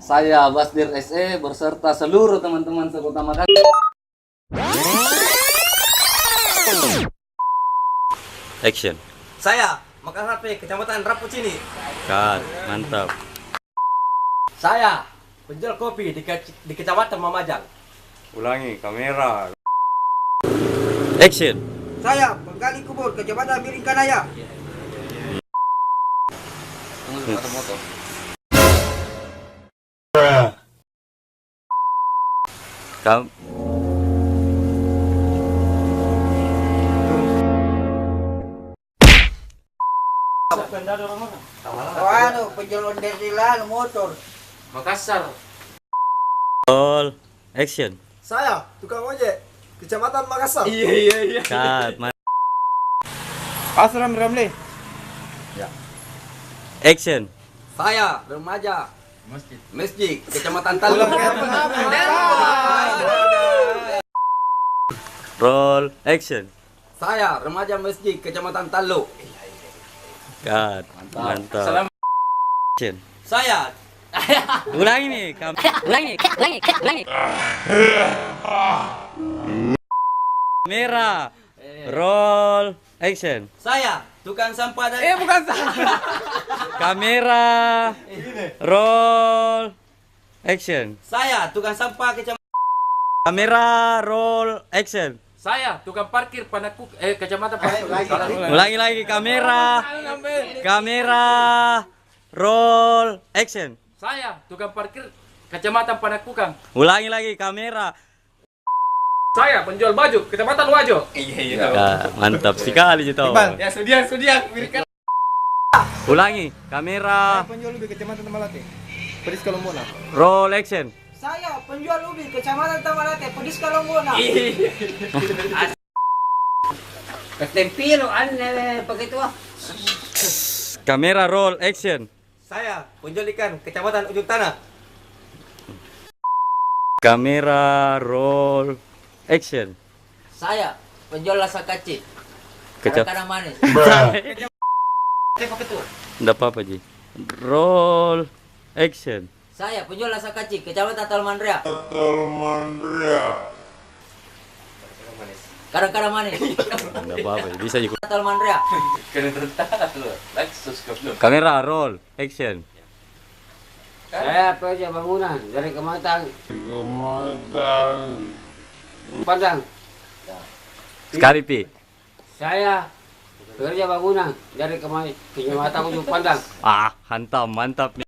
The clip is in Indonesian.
Saya Basdir SE berserta seluruh teman-teman sekota Makassar. Action. Saya Makassar P, Kecamatan Rapucini. Cut. Mantap. Saya penjual kopi di Kecamatan Mamajang. Ulangi kamera. Action. Saya penggali kubur Kecamatan Biringkanaya. Tunggu dulu, ada motor. Kam Penjual ondel motor. Makassar. Roll. Action. Saya tukang ojek Kecamatan Makassar. Cut. Asram Ramli. Action. Saya remaja Masjid Kecamatan Talu. Roll. Action. Saya remaja Masjid Kecamatan Talu. Cut. Mantap. Action. Saya Ulangi nih. Kamera. Roll. Action. Saya tukang sampah dari bukan Kamera. Roll. Action. Saya tukang sampah Kecamatan Kamera. Roll. Action. Saya tukang parkir Kecamatan Panakuk. Ulangi lagi kamera. Kamera. Roll. Action. Saya tukang parkir Kecamatan Panakukang. Ulangi lagi kamera. Saya penjual baju Kecamatan Wajo. Ya, mantap sekali itu. Ya sudiang. Ulangi kamera. penjual ubi Kecamatan Malate. Pedis Kalombona. Roll. Action. Saya penjual ubi Kecamatan Tamalate, Pedis Kalombona. Ketempilo aneh begitu ah. Kamera. Roll. Action. Saya penjual ikan Kecamatan Ujung Tanah. Kamera. Roll. Action. Saya penjual lasa kacik. Kecap. Kadang manis. Enggak apa-apa, Ji. Roll. Action. Saya penjual lasa kacik Kecamatan Talmandria. Kadang-kadang manis. Enggak apa-apa, bisa juga. Talmandria. Kamera. Roll. Action. Saya pekerja bangunan dari Kematang. Padang. Sekali, Pi. Saya pekerja bangunan dari Kecamatan Ujung Pandang. Ah, hantam, mantap nih.